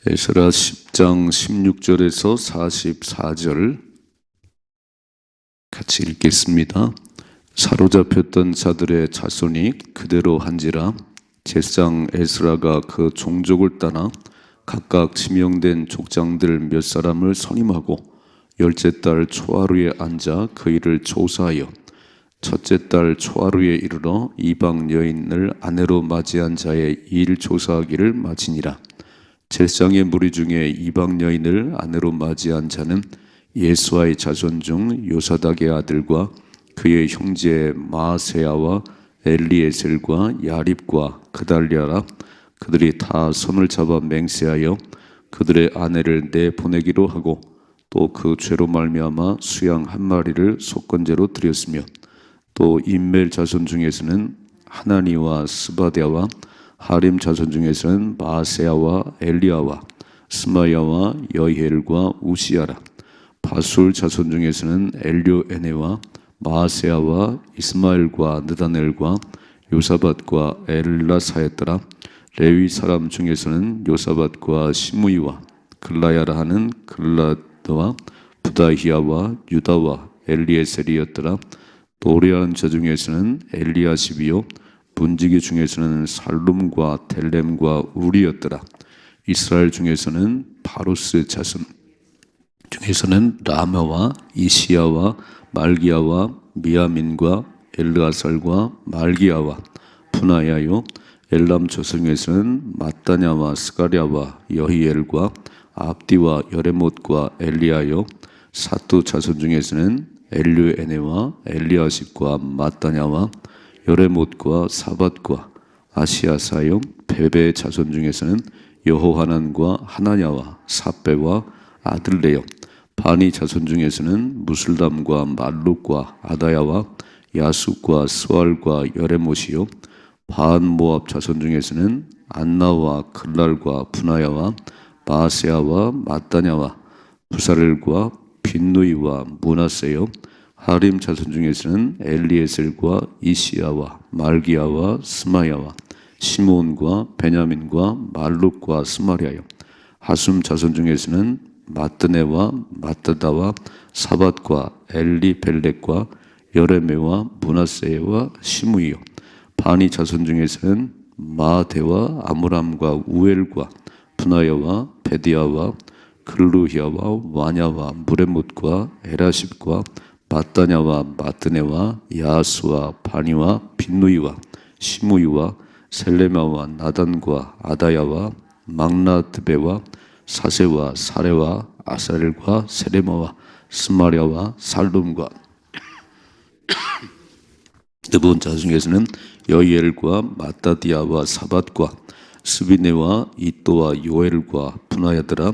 에스라 10장 16절에서 44절 같이 읽겠습니다. 사로잡혔던 자들의 자손이 그대로 한지라 제사장 에스라가 그 종족을 따라 각각 지명된 족장들 몇 사람을 선임하고 열째 달 초하루에 앉아 그 일을 조사하여 첫째 달 초하루에 이르러 이방 여인을 아내로 맞이한 자의 일 조사하기를 마치니라. 제사장의 무리 중에 이방 여인을 아내로 맞이한 자는 예수아의 자손 중 요사닥의 아들과 그의 형제 마아세야와 엘리에셀과 야립과 그달리아라. 그들이 다 손을 잡아 맹세하여 그들의 아내를 내보내기로 하고 또 그 죄로 말미암아 수양 한 마리를 속건제로 드렸으며 또 임멜 자손 중에서는 하나니와 스바데와 하림 자손 중에서는 마아세야와 엘리야와 스마야와 여히엘과 우시야라. 바술 자손 중에서는 엘료에네와 마아세야와 이스마엘과 느다넬과 요사밧과 엘라사였더라. 레위 사람 중에서는 요사밧과 시므이와 글라야라 하는 글라드와 부다히야와 유다와 엘리에셀이었더라. 노래하는 자 중에서는 엘리야십이요 문지기 중에서는 살룸과 델렘과 우리였더라. 이스라엘 중에서는 바로스 자손 중에서는 라마와 이시야와 말기야와 미야민과 엘르아살과 말기야와 푸나야요 엘람 자손 중에서는 마따냐와 스가랴와 여히엘과 압디와 여레못과 엘리야요 사뚜 자손 중에서는 엘류에네와 엘리아십과 마따냐와 여레못과 사밧과 아시아사요 베베의 자손 중에서는 여호하난과 하나냐와 사베와 아들레요 바니 자손 중에서는 무슬담과 말룩과 아다야와 야숫과 스왈과 여레못이요 바한 모압 자손 중에서는 안나와 글랄과 분하야와 마아세야와 마따냐와 부사렐과 빈누이와 문하세요 하림 자손 중에서는 엘리에셀과 이시야와 말기야와 스마야와 시몬과 베냐민과 말룩과 스마리아요 하숨 자손 중에서는 마뜨네와 마뜨다와 사밧과 엘리벨렉과 여레메와 문하세와 시므이요 바니 자손 중에서는 마아데와 아므람과 우엘과 분하야와 베디야와 글루히야와 와냐와 무레못과 에라십과 마따냐와 마뜨네와 야스와 바니와 빈누이와 시므이와 셀레마와 나단과 아다야와 막나드베와 사세와 사레와 아사렐과 세레마와 스마랴와 살룸과 느본 자 중에서는 여히엘과 마따디아와 사밧과 스비네와 이또와 요엘과 분하야더라.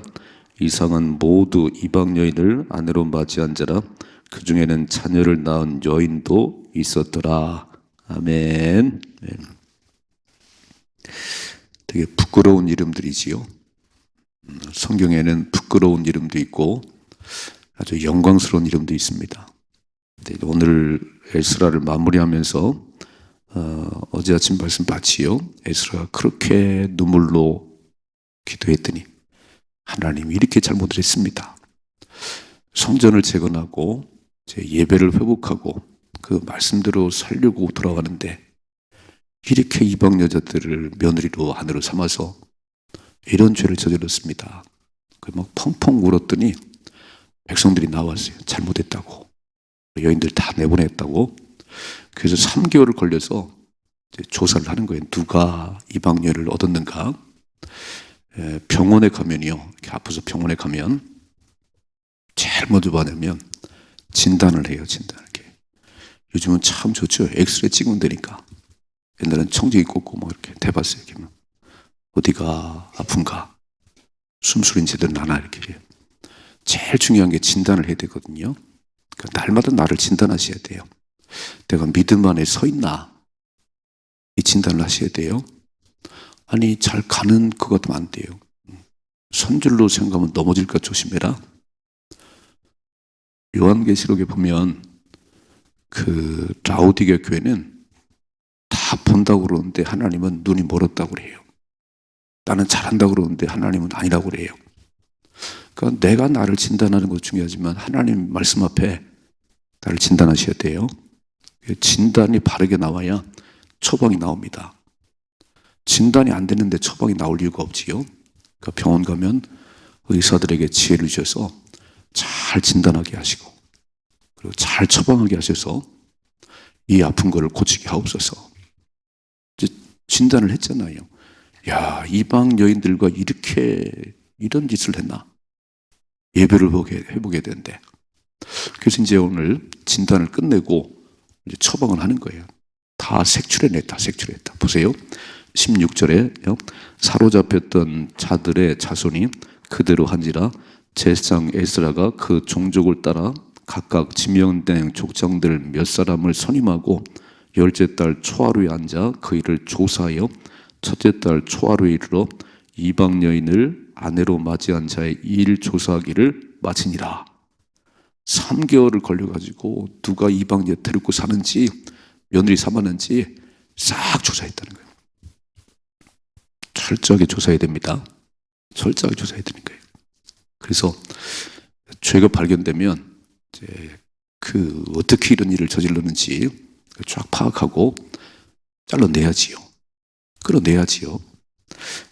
이상은 모두 이방 여인을 아내로 맞이한 자라. 그 중에는 자녀를 낳은 여인도 있었더라. 아멘. 되게 부끄러운 이름들이지요. 성경에는 부끄러운 이름도 있고 아주 영광스러운 이름도 있습니다. 오늘 에스라를 마무리하면서 어제 아침 말씀 봤지요. 에스라가 그렇게 눈물로 기도했더니 하나님이 이렇게 잘못을 했습니다. 성전을 재건하고 예배를 회복하고 그 말씀대로 살려고 돌아가는데 이렇게 이방 여자들을 며느리로 아내로 삼아서 이런 죄를 저질렀습니다. 막 펑펑 울었더니 백성들이 나왔어요. 잘못했다고. 여인들 다 내보냈다고. 그래서 3개월을 걸려서 조사를 하는 거예요. 누가 이방 여인을 얻었는가. 병원에 가면요. 이렇게 아파서 병원에 가면 제일 먼저 뭐냐면 진단을 해요. 진단을. 요즘은 참 좋죠. 엑스레이 찍으면 되니까. 옛날엔 청지기 꽂고 막 이렇게 대봤어요. 이렇게 어디가 아픈가? 숨소리는 제대로 나나? 이렇게. 제일 중요한 게 진단을 해야 되거든요. 그러니까 날마다 나를 진단하셔야 돼요. 내가 믿음 안에 서 있나? 이 진단을 하셔야 돼요. 아니, 잘 가는 것 같으면 안 돼요. 선줄로 생각하면 넘어질까 조심해라. 요한계시록에 보면 그 라오디게 교회는 다 본다고 그러는데 하나님은 눈이 멀었다고 그래요. 나는 잘한다고 그러는데 하나님은 아니라고 그래요. 그러니까 내가 나를 진단하는 것도 중요하지만 하나님 말씀 앞에 나를 진단하셔야 돼요. 진단이 바르게 나와야 처방이 나옵니다. 진단이 안 되는데 처방이 나올 이유가 없지요. 그러니까 병원 가면 의사들에게 지혜를 주셔서 잘 진단하게 하시고 그리고 잘 처방하게 하셔서 이 아픈 거를 고치게 하옵소서. 이제 진단을 했잖아요. 야, 이방 여인들과 이런 짓을 했나? 예배를 해보게 되는데. 그래서 이제 오늘 진단을 끝내고 이제 처방을 하는 거예요. 다 색출해냈다. 보세요. 16절에 사로잡혔던 자들의 자손이 그대로 한지라 제사장 에스라가 그 종족을 따라 각각 지명된 족장들 몇 사람을 선임하고 열째 달 초하루에 앉아 그 일을 조사하여 첫째 달 초하루에 이르러 이방 여인을 아내로 맞이한 자의 일 조사하기를 마치니라. 3개월을 걸려가지고 누가 이방 여인 데리고 사는지 며느리 삼았는지 싹 조사했다는 거예요. 철저하게 조사해야 됩니다. 철저하게 조사해야 되는 거예요. 그래서 죄가 발견되면 이제 어떻게 이런 일을 저질렀는지 쫙 파악하고 잘라내야지요. 끌어내야지요.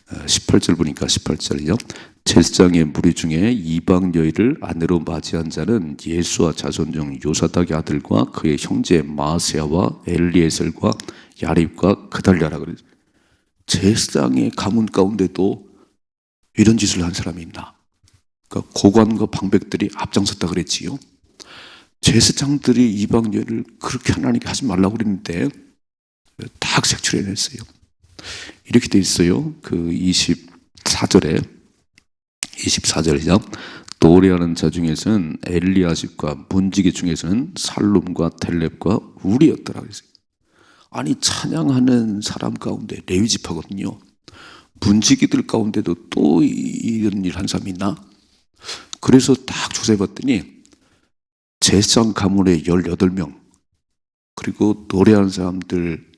18절 보니까 18절이요. 제사장의 무리 중에 이방 여인을 아내로 맞이한 자는 예수와 자손 중 요사닥의 아들과 그의 형제 마세야와 엘리에셀과 야립과 그달랴라 그래요. 제사장의 가문 가운데도 이런 짓을 한 사람이 있나? 그러니까 고관과 방백들이 앞장섰다 그랬지요. 제사장들이 이방 여인을 그렇게 하나님께 하지 말라고 그랬는데 다 색출해냈어요. 이렇게 돼 있어요. 그 24절이죠. 노래하는 자 중에서는 엘리야십과 문지기 중에서는 살룸과 델렙과 우리였더라 그랬어요. 아니 찬양하는 사람 가운데 레위 지파거든요. 문지기들 가운데도 또 이런 일 한 사람이 있나? 그래서 딱 조사해봤더니 제사장 가문의 18명 그리고 노래하는 사람들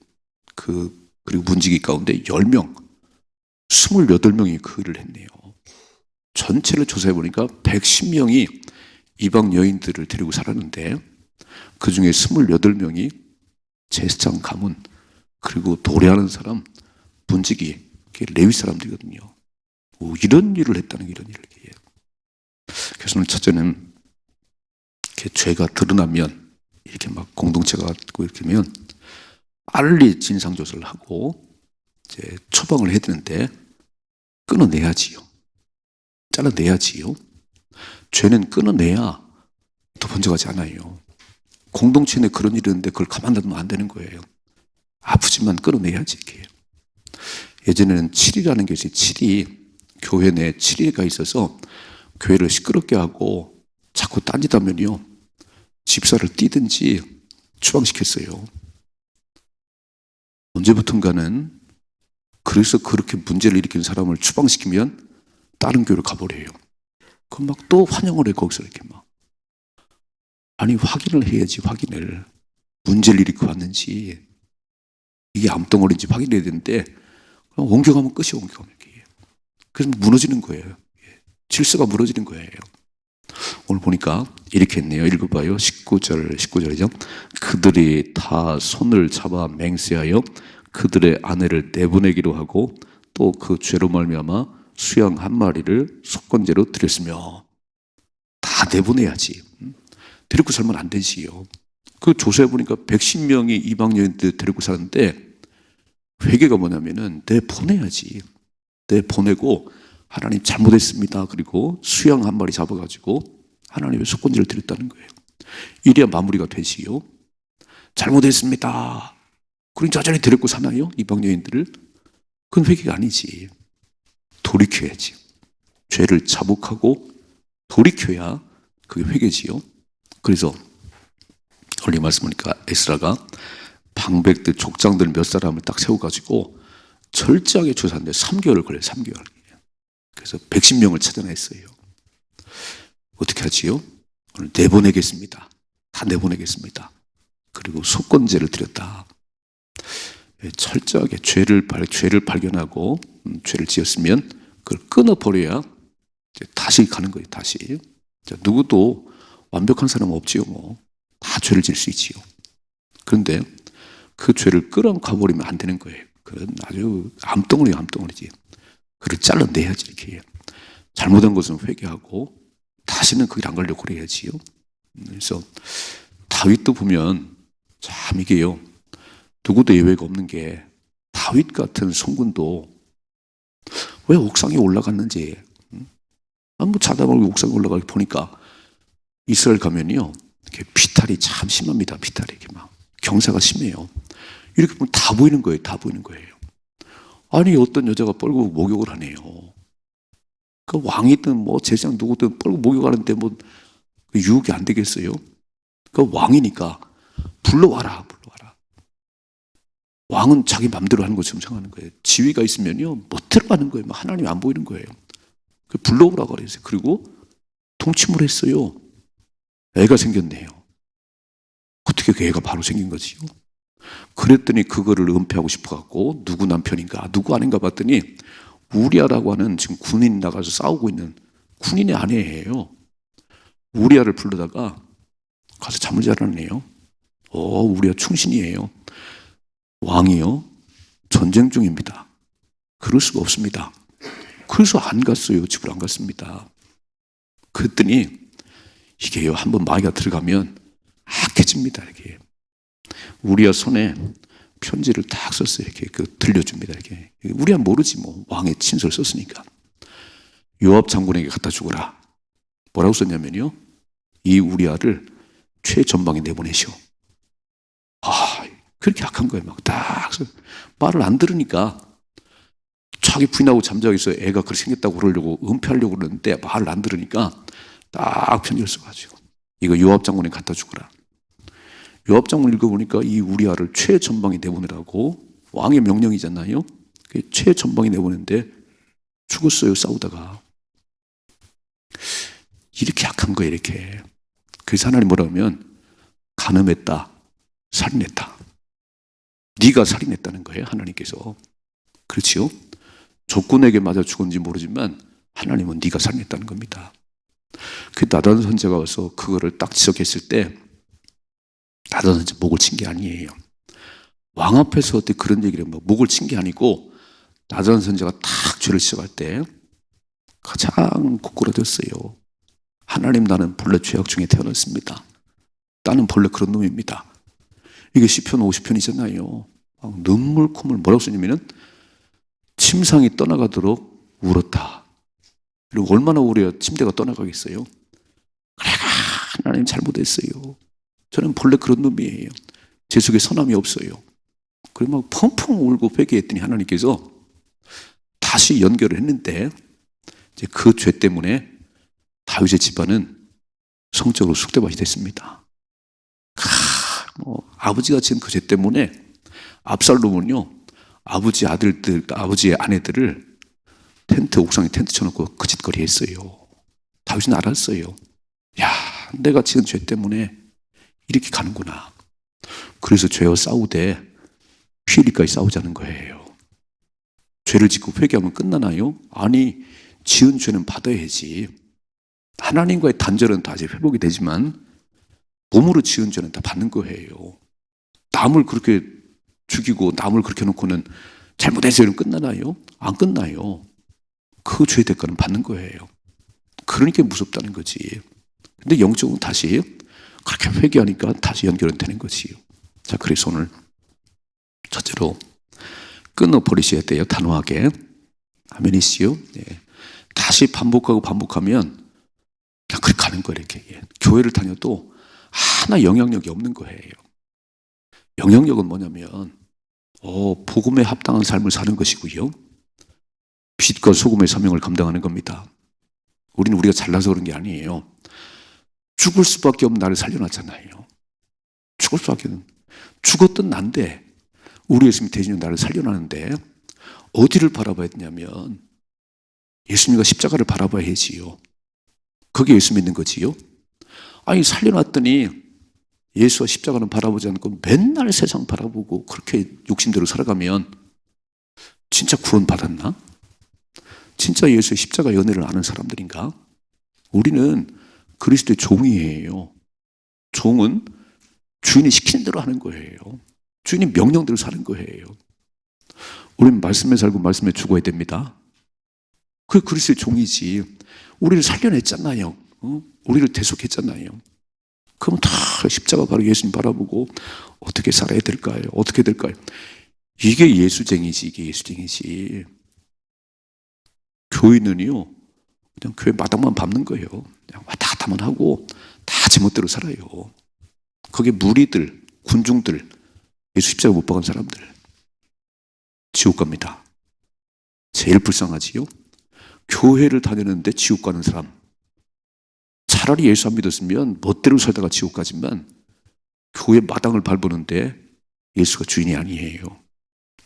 그리고 문지기 가운데 10명 28명이 그 일을 했네요. 전체를 조사해보니까 110명이 이방 여인들을 데리고 살았는데 그 중에 28명이 제사장 가문 그리고 노래하는 사람 문지기 레위 사람들이거든요. 이런 일을 했다는 게 이런 일을. 그래서 오늘 첫째는 이렇게 죄가 드러나면 이렇게 막 공동체가 갖고 이렇게 하면 빨리 진상조사를 하고 이제 처방을 해야 되는데 끊어내야지요. 잘라내야지요. 죄는 끊어내야 더 번져가지 않아요. 공동체 내 그런 일이 있는데 그걸 가만 놔두면 안 되는 거예요. 아프지만 끊어내야지 이렇게. 예전에는 7이라는 게 있어요. 7이 교회 내 7일가 있어서 교회를 시끄럽게 하고 자꾸 딴짓하면요 집사를 뛰든지 추방시켰어요. 언제부턴가는 그래서 그렇게 문제를 일으키는 사람을 추방시키면 다른 교회로 가버려요. 그럼 막 또 환영을 해 거기서 이렇게 막. 아니 확인을 해야지. 확인을 문제를 일으키고 왔는지 이게 암덩어리인지 확인해야 되는데 옮겨가면 끝이 옮겨가면 이렇게. 그래서 무너지는 거예요. 질서가 무너지는 거예요. 오늘 보니까 이렇게 했네요. 읽어봐요. 19절이죠. 그들이 다 손을 잡아 맹세하여 그들의 아내를 내보내기로 하고 또 그 죄로 말미암아 수양 한 마리를 속건제로 드렸으며. 다 내보내야지. 데리고 살면 안 되지요. 그 조사해보니까 110명이 이방 여인들 데리고 사는데 회개가 뭐냐면은 내보내야지. 내보내고 하나님 잘못했습니다. 그리고 수양 한 마리 잡아가지고 하나님의 속건제를 드렸다는 거예요. 이래야 마무리가 되지요. 잘못했습니다. 그럼 저절히 데리고 사나요? 이방 여인들을? 그건 회개가 아니지. 돌이켜야지. 죄를 자복하고 돌이켜야 그게 회개지요. 그래서 원래 말씀 보니까 에스라가 방백들 족장들 몇 사람을 딱 세워가지고 철저하게 조사하는데 3개월을 걸려요. 3개월. 그래서 110명을 찾아냈어요. 어떻게 하지요? 오늘 내보내겠습니다. 다 내보내겠습니다. 그리고 속건제를 드렸다. 철저하게 죄를 발견하고 죄를 지었으면 그걸 끊어버려야 다시 가는 거예요. 다시. 누구도 완벽한 사람은 없지요. 다 죄를 지을 수 있지요. 그런데 그 죄를 끌어가버리면 안 되는 거예요. 그건 아주 암덩어리지. 그를 잘라내야지 이렇게. 잘못한 것은 회개하고 다시는 거기 안 가려고 그래야지요. 그래서 다윗도 보면 참 이게요. 누구도 예외가 없는 게 다윗 같은 성군도 왜 옥상에 올라갔는지 자다 말고 옥상에 올라가서 보니까 이스라엘 가면요. 이렇게 비탈이 참 심합니다. 비탈이 이렇게 막 경사가 심해요. 이렇게 보면 다 보이는 거예요. 다 보이는 거예요. 아니 어떤 여자가 뻘고 목욕을 하네요. 그 왕이든 제사장 누구든 뻘고 목욕하는데 유혹이 안 되겠어요? 그 왕이니까 불러와라. 왕은 자기 맘대로 하는 것처럼 생각하는 거예요. 지위가 있으면요 못 들어가는 거예요. 하나님이 안 보이는 거예요. 불러오라고 그랬어요. 그리고 동침을 했어요. 애가 생겼네요. 어떻게 그 애가 바로 생긴 거지요? 그랬더니 그거를 은폐하고 싶어갖고 누구 남편인가 누구 아닌가 봤더니 우리아라고 하는 지금 군인 나가서 싸우고 있는 군인의 아내예요. 우리아를 불러다가 가서 잠을 자라네요. 우리아 충신이에요. 왕이요 전쟁 중입니다. 그럴 수가 없습니다. 그래서 안 갔어요. 집으로 안 갔습니다. 그랬더니 이게요 한번 마귀가 들어가면 악해집니다. 이렇게 우리아 손에 편지를 딱 썼어요. 이렇게 들려줍니다. 이렇게 우리야 모르지 왕의 친서를 썼으니까 요압 장군에게 갖다 주거라. 뭐라고 썼냐면요 이 우리아를 최전방에 내보내시오. 그렇게 악한 거예요. 딱 말을 안 들으니까 자기 부인하고 잠자고 있어요. 애가 그렇게 생겼다고 그러려고 은폐하려고 그러는데 말을 안 들으니까 딱 편지를 써가지고 이거 요압 장군에게 갖다 주거라. 요압 장군 읽어보니까 이 우리아를 최전방에 내보내라고 왕의 명령이잖아요. 최전방에 내보내는데 죽었어요. 싸우다가. 이렇게 약한 거예요. 이렇게. 그래서 하나님 뭐라 하면 간음했다. 살인했다. 네가 살인했다는 거예요. 하나님께서. 그렇지요? 적군에게 맞아 죽었는지 모르지만 하나님은 네가 살인했다는 겁니다. 그 나단 선지자가 와서 그거를 딱 지적했을 때 나단 선지자 목을 친 게 아니에요. 왕 앞에서 어떻게 그런 얘기를 목을 친 게 아니고 나단 선지자가 딱 죄를 지적할 때 가장 고꾸라졌어요. 하나님 나는 본래 죄악 중에 태어났습니다. 나는 본래 그런 놈입니다. 이게 시편 50편이잖아요. 눈물 콧물 뭐라고 쓰냐면은 침상이 떠나가도록 울었다. 그리고 얼마나 울어야 침대가 떠나가겠어요? 그래가 하나님 잘못했어요. 저는 본래 그런 놈이에요. 제 속에 선함이 없어요. 그리고 막 펑펑 울고 회개했더니 하나님께서 다시 연결을 했는데 이제 그 죄 때문에 다윗의 집안은 성적으로 쑥대밭이 됐습니다. 아버지가 지은 그 죄 때문에 압살롬은요 아버지 아들들, 아버지의 아내들을 옥상에 텐트 쳐놓고 거짓거리 했어요. 다윗은 알았어요. 야, 내가 지은 죄 때문에 이렇게 가는구나. 그래서 죄와 싸우되 피 흘릴까지 싸우자는 거예요. 죄를 짓고 회개하면 끝나나요? 아니, 지은 죄는 받아야지. 하나님과의 단절은 다시 회복이 되지만 몸으로 지은 죄는 다 받는 거예요. 남을 그렇게 죽이고 남을 그렇게 놓고는 잘못해서는 끝나나요? 안 끝나요. 그 죄의 대가는 받는 거예요. 그러니까 무섭다는 거지. 근데 영적으로 다시 그렇게 회개하니까 다시 연결은 되는 거지요. 자, 그래서 오늘 첫째로 끊어버리셔야 돼요. 단호하게. 아멘이시요? 네. 다시 반복하면 그냥 그렇게 가는 거예요. 이렇게. 교회를 다녀도 하나 영향력이 없는 거예요. 영향력은 뭐냐면 복음에 합당한 삶을 사는 것이고요. 빛과 소금의 사명을 감당하는 겁니다. 우리는 우리가 잘나서 그런 게 아니에요. 죽을 수밖에 없는 나를 살려놨잖아요. 죽을 수밖에 없는. 죽었던 난데 우리 예수님이 대신에 나를 살려놨는데 어디를 바라봐야 되냐면 예수님과 십자가를 바라봐야지요. 거기에 예수 믿는 거지요. 아니 살려놨더니 예수와 십자가는 바라보지 않고 맨날 세상 바라보고 그렇게 욕심대로 살아가면 진짜 구원 받았나? 진짜 예수의 십자가 연애를 아는 사람들인가? 우리는 그리스도의 종이에요. 종은 주인이 시키는 대로 하는 거예요. 주인이 명령대로 사는 거예요. 우리는 말씀에 살고 말씀에 죽어야 됩니다. 그게 그리스도의 종이지. 우리를 살려냈잖아요. 우리를 대속했잖아요. 그럼 다 십자가 바로 예수님 바라보고 어떻게 살아야 될까요? 어떻게 될까요? 이게 예수쟁이지, 이게 예수쟁이지. 교인은요, 그냥 교회 마당만 밟는 거예요. 그냥 왔다 갔다만 하고 다 제멋대로 살아요. 거기에 무리들, 군중들, 예수 십자가 못 박은 사람들 지옥 갑니다. 제일 불쌍하지요. 교회를 다니는데 지옥 가는 사람. 차라리 예수 안 믿었으면 멋대로 살다가 지옥 가지만 교회 마당을 밟았는데 예수가 주인이 아니에요.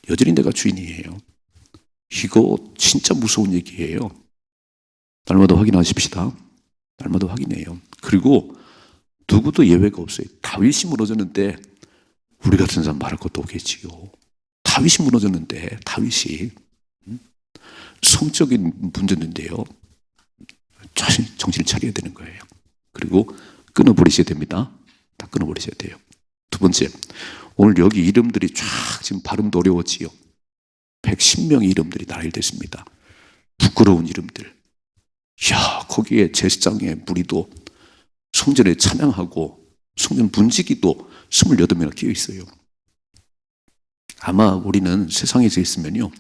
여전히 내가 주인이에요. 이거 진짜 무서운 얘기예요. 날마다 확인하십시다. 날마다 확인해요. 그리고 누구도 예외가 없어요. 다윗이 무너졌는데 우리 같은 사람 말할 것도 없겠지요. 다윗이 무너졌는데 다윗이 성적인 문제인데요. 정신을 차려야 되는 거예요. 그리고 끊어버리셔야 됩니다. 다 끊어버리셔야 돼요. 두 번째, 오늘 여기 이름들이 쫙 지금 발음도 어려웠지요. 110명의 이름들이 나열됐습니다. 부끄러운 이름들. 이야, 거기에 제사장의 무리도 성전에 찬양하고 성전 문지기도 28명이나 끼어 있어요. 아마 우리는 세상에서 있으면요,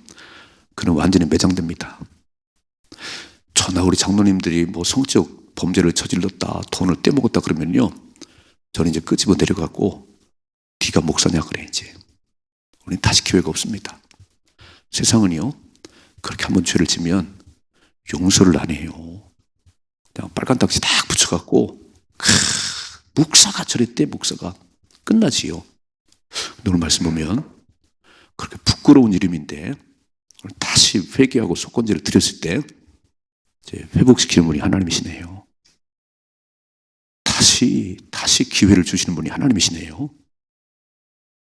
그는 완전히 매장됩니다. 저나 우리 장로님들이 뭐 성적 범죄를 저질렀다, 돈을 떼먹었다 그러면요, 저는 이제 끄집어 내려가고 네가 목사냐 그래. 이제 우리는 다시 기회가 없습니다. 세상은요, 그렇게 한번 죄를 지면 용서를 안 해요. 그냥 빨간 딱지 딱 붙여갖고 목사가 저랬대. 목사가 끝나지요. 오늘 말씀 보면 그렇게 부끄러운 이름인데 다시 회개하고 속건제를 드렸을 때 이제 회복시키는 분이 하나님이시네요. 다시 기회를 주시는 분이 하나님이시네요.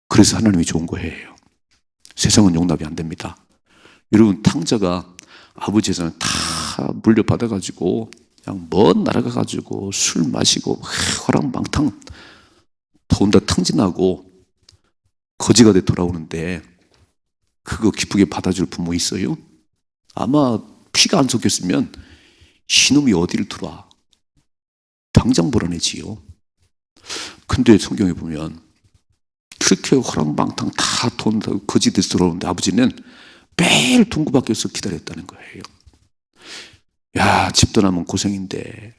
그래서 하나님이 좋은 거예요. 세상은 용납이 안 됩니다. 여러분, 탕자가 아버지 재산을 다 물려받아가지고 그냥 먼 나라 가가지고 술 마시고 화랑방탕 돈 다 탕진하고 거지가 돼 돌아오는데 그거 기쁘게 받아줄 부모 있어요? 아마 피가 안 섞였으면 이놈이 어디를 들어와 당장 몰아내지요. 근데 성경에 보면 그렇게 호랑방탕 다 돈 거지들 들어오는데 아버지는 매일 동구밖에서 기다렸다는 거예요. 야, 집 떠나면 고생인데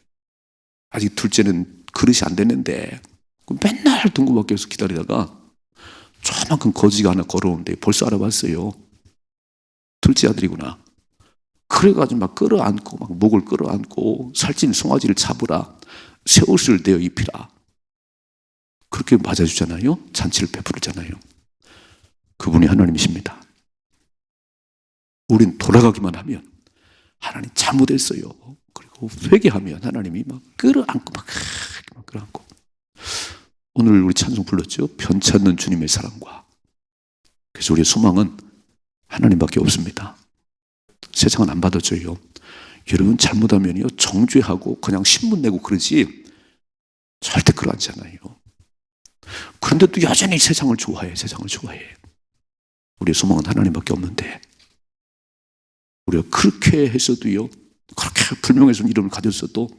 아직 둘째는 그릇이 안 됐는데 맨날 동구밖에서 기다리다가 저만큼 거지가 하나 걸어오는데 벌써 알아봤어요. 둘째 아들이구나. 그래가지고 막 끌어안고 막 목을 끌어안고 살찐 송아지를 잡으라, 새 옷을 내어 입히라. 그렇게 맞아주잖아요. 잔치를 베풀잖아요. 그분이 하나님이십니다. 우린 돌아가기만 하면 하나님 잘못했어요. 그리고 회개하면 하나님이 막 끌어안고 막 끌어안고. 오늘 우리 찬송 불렀죠. 변찮는 주님의 사랑과. 그래서 우리의 소망은 하나님밖에 없습니다. 세상은 안 받아줘요. 여러분 잘못하면요 정죄하고 그냥 신문 내고 그러지 절대 그러하지 않아요. 그런데 또 여전히 세상을 좋아해. 세상을 좋아해. 우리의 소망은 하나님밖에 없는데 우리가 그렇게 했어도요, 그렇게 불명예스러운 이름을 가졌어도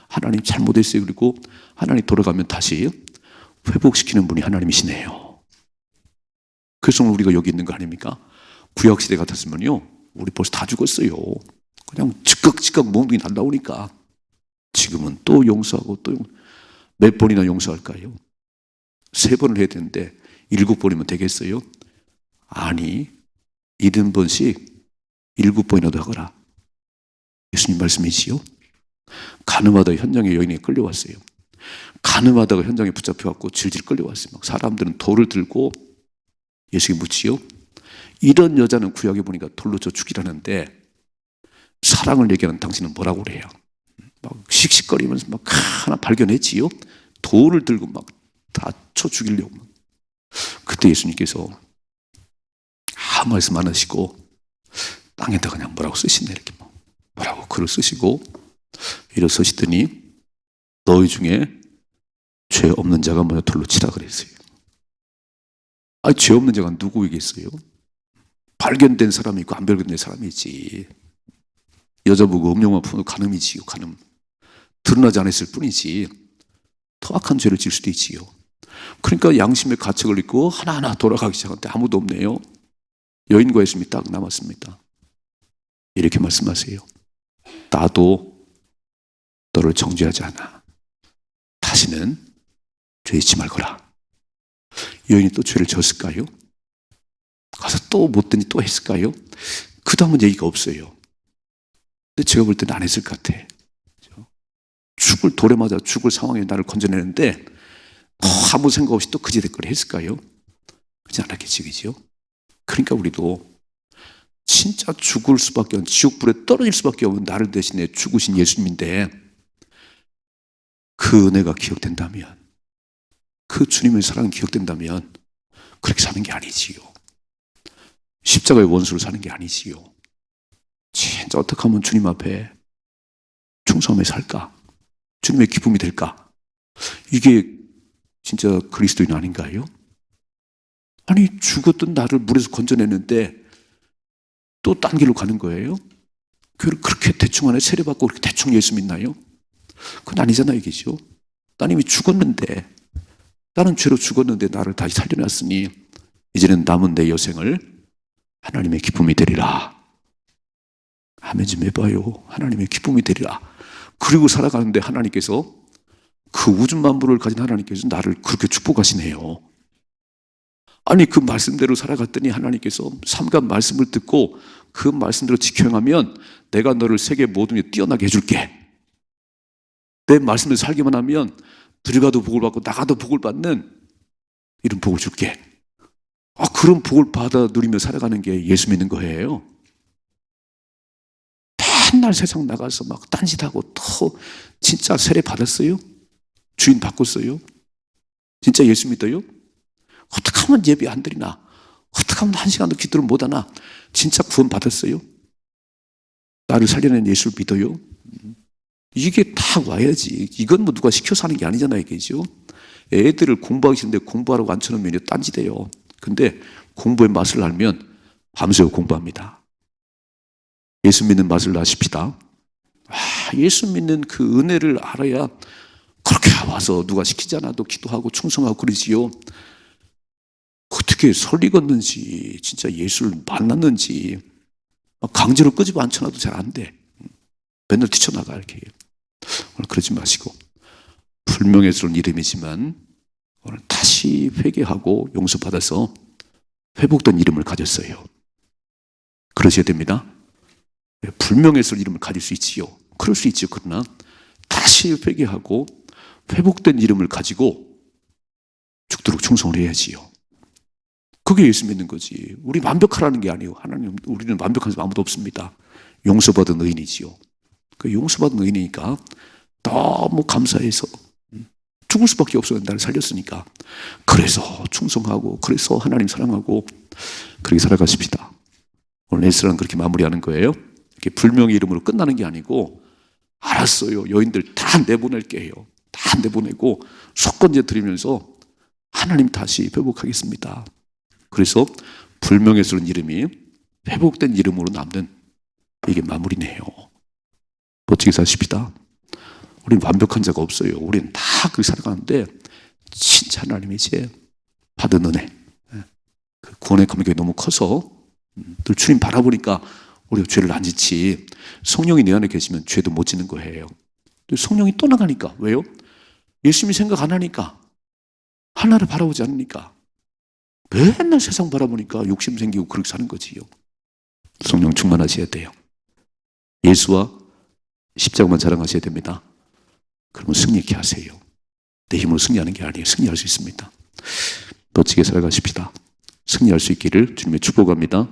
하나님 잘못했어요. 그리고 하나님 돌아가면 다시 회복시키는 분이 하나님이시네요. 그래서 우리가 여기 있는 거 아닙니까? 구약시대 같았으면요 우리 벌써 다 죽었어요. 그냥 즉각 몸이 날라오니까. 지금은 또 용서하고 또 몇 번이나 용서할까요? 3번을 해야 되는데 7번이면 되겠어요? 아니, 70번씩 7번이라도 하거라. 예수님 말씀이지요. 가늠하다 현장에 여인이 끌려왔어요. 가늠하다가 현장에 붙잡혀갖고 질질 끌려왔어요. 막 사람들은 돌을 들고 예수께 묻지요. 이런 여자는 구약에 보니까 돌로 쳐 죽이라는데 사랑을 얘기하는 당신은 뭐라고 그래요? 막 씩씩거리면서 막 하나 발견했지요. 돌을 들고 막 다 쳐 죽이려고. 그때 예수님께서 아무 말씀 안 하시고 땅에다 그냥 뭐라고 쓰시네, 이렇게 뭐라고 글을 쓰시고 일어서시더니 너희 중에 죄 없는 자가 먼저 돌로 치라 그랬어요. 아니, 죄 없는 자가 누구이겠어요? 발견된 사람이 있고 안 발견된 사람이 있지. 여자 보고 음료만 푸는 간음이지요, 간음. 드러나지 않았을 뿐이지 더 악한 죄를 지을 수도 있지요. 그러니까 양심의 가책을 입고 하나하나 돌아가기 시작하는데 아무도 없네요. 여인과 예수님이 딱 남았습니다. 이렇게 말씀하세요. 나도 너를 정죄하지 않아. 다시는 죄 짓지 말거라. 여인이 또 죄를 졌을까요? 가서 또 못되니 또 했을까요? 그 다음은 얘기가 없어요. 근데 제가 볼 때는 안 했을 것 같아. 죽을 돌에 맞아 죽을 상황에 나를 건져내는데 아무 생각 없이 또 그제 댓글 했을까요? 그렇지 않았겠지, 그죠? 그러니까 우리도 진짜 죽을 수밖에 없는, 지옥불에 떨어질 수밖에 없는 나를 대신해 죽으신 예수님인데 그 은혜가 기억된다면, 그 주님의 사랑이 기억된다면 그렇게 사는 게 아니지요. 십자가의 원수로 사는 게 아니지요. 진짜 어떻게 하면 주님 앞에 충성하며 살까? 주님의 기쁨이 될까? 이게 진짜 그리스도인 아닌가요? 아니, 죽었던 나를 물에서 건져내는데 또 딴 길로 가는 거예요? 교회를 그렇게 대충 안에 세례받고 그렇게 대충 예수 믿나요? 그건 아니잖아요, 이게죠. 나는 이미 죽었는데, 나는 죄로 죽었는데 나를 다시 살려놨으니 이제는 남은 내 여생을 하나님의 기쁨이 되리라. 아멘 좀 해봐요. 하나님의 기쁨이 되리라. 그리고 살아가는데 하나님께서, 그 우주 만물을 가진 하나님께서 나를 그렇게 축복하시네요. 아니, 그 말씀대로 살아갔더니 하나님께서 삼가 말씀을 듣고 그 말씀대로 지켜 행하면 내가 너를 세계 모든 데 뛰어나게 해줄게. 내 말씀대로 살기만 하면 들어가도 복을 받고 나가도 복을 받는 이런 복을 줄게. 그런 복을 받아 누리며 살아가는 게 예수 믿는 거예요. 맨날 세상 나가서 막 딴짓하고 또 진짜 세례 받았어요? 주인 바꿨어요? 진짜 예수 믿어요? 어떻게 하면 예배 안 드리나? 어떻게 하면 한 시간도 기도를 못하나? 진짜 구원 받았어요? 나를 살려낸 예수를 믿어요? 이게 다 와야지. 이건 뭐 누가 시켜서 하는 게 아니잖아요, 이게죠. 애들을 공부하기 싫은데 공부하라고 앉혀놓으면 딴짓해요. 근데 공부의 맛을 알면 밤새워 공부합니다. 예수 믿는 맛을 아십시다. 예수 믿는 그 은혜를 알아야 그렇게 와서 누가 시키지 않아도 기도하고 충성하고 그러지요. 어떻게 설리 걷는지, 진짜 예수를 만났는지 강제로 끄집어 앉혀놔도 잘 안 돼. 맨날 뛰쳐나가, 이렇게. 오늘 그러지 마시고, 불명예스러운 이름이지만 오늘 다시 회개하고 용서받아서 회복된 이름을 가졌어요. 그러셔야 됩니다. 불명예스러운 이름을 가질 수 있지요. 그럴 수 있지요. 그러나 다시 회개하고 회복된 이름을 가지고 죽도록 충성을 해야지요. 그게 예수 믿는 거지. 우리 완벽하라는 게 아니에요. 하나님, 우리는 완벽한 사람 아무도 없습니다. 용서받은 의인이지요. 그 용서받은 의인이니까 너무 감사해서 죽을 수밖에 없어요. 나를 살렸으니까. 그래서 충성하고, 그래서 하나님 사랑하고 그렇게 살아가십시다. 오늘 에스라는 그렇게 마무리하는 거예요. 이렇게 불명의 이름으로 끝나는 게 아니고, 알았어요, 여인들 다 내보낼게요. 다 내보내고 속건제 드리면서 하나님 다시 회복하겠습니다. 그래서 불명예스러운 이름이 회복된 이름으로 남는, 이게 마무리네요. 멋지게 사십시다. 우리는 완벽한 자가 없어요. 우리는 다 그렇게 살아가는데 진짜 하나님이 이제 받은 은혜, 그 구원의 감격이 너무 커서 늘 주님 바라보니까 우리가 죄를 안 짓지. 성령이 내 안에 계시면 죄도 못 짓는 거예요. 성령이 떠나가니까. 왜요? 예수님이 생각 안 하니까, 하나를 바라보지 않으니까, 맨날 세상 바라보니까 욕심 생기고 그렇게 사는 거지요. 성령 충만하셔야 돼요. 예수와 십자가만 자랑하셔야 됩니다. 그러면 승리케 하세요. 내 힘으로 승리하는 게 아니에요. 승리할 수 있습니다. 멋지게 살아가십시다. 승리할 수 있기를 주님의 축복합니다.